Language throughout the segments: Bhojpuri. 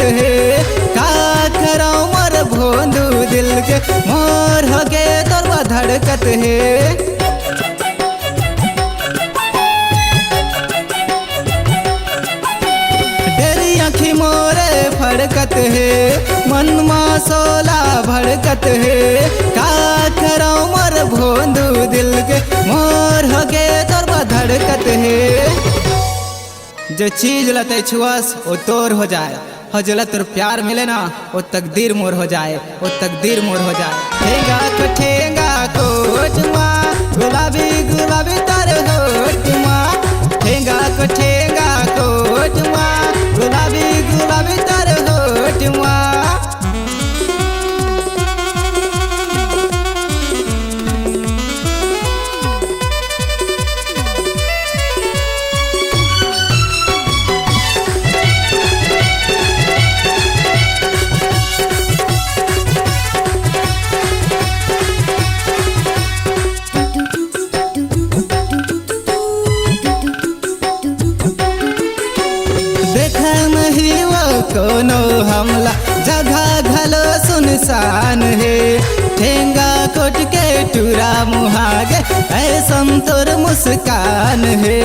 धड़कत है का खरा मोर भोंदू दिल के मोर होके तोरवा धड़कत है। आँखी मोरे फड़कत है मन माँ सोला भड़कत है का खरा मोर भोंदू दिल के मोर होके तोरवा धड़कत है। जो चीज लते छुआस वो तोर हो जाए हो जला तोर प्यार मिले ना वो तकदीर मोर हो जाए वो तकदीर मोर हो जाए। ठेंगा कोटमा गुलाबी गुलाबी तार होटमा ठेंगा कोटमा गुलाबी गुलाबी तार होटमा। कोनो हमला जगह घलो सुनसान है ठेंगा कोट के टूरा मुहागे ऐसन तोर मुस्कान है।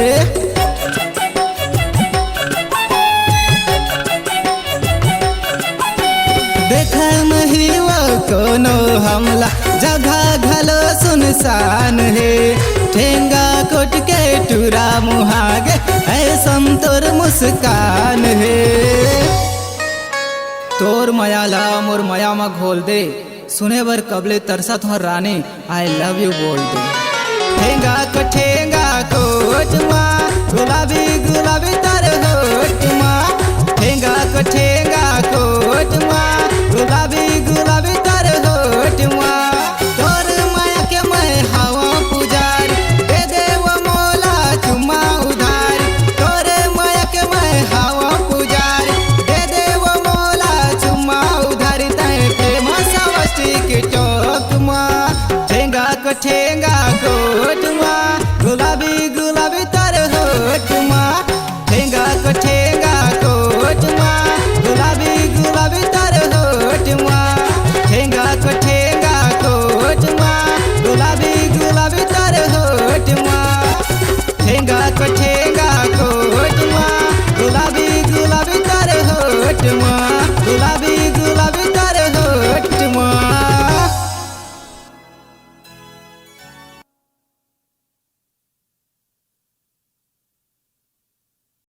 देखा नहीं वो कोनो हमला जगह घलो सुनसान है ठेंगा कोट के टूरा मुहागे ऐसन तोर मुस्कान है। तोर माया ला मोर माया मा घोल दे सुने बर कबले तरसा तोहर रानी आई लव यू बोल दे। ठेंगा कोटमा गुलाबी गुलाबी तार होटमा ठेंगा कोटमा गुलाबी गुलाबी तार होटमा। तोर माया के मैं हवा पुजार दे दे वो मोला चुम्मा उधार तोर माया के मैं हवा पुजार दे दे वो मोला चुम्मा उधार तय फेमस वस्ती के टोकमा। ठेंगा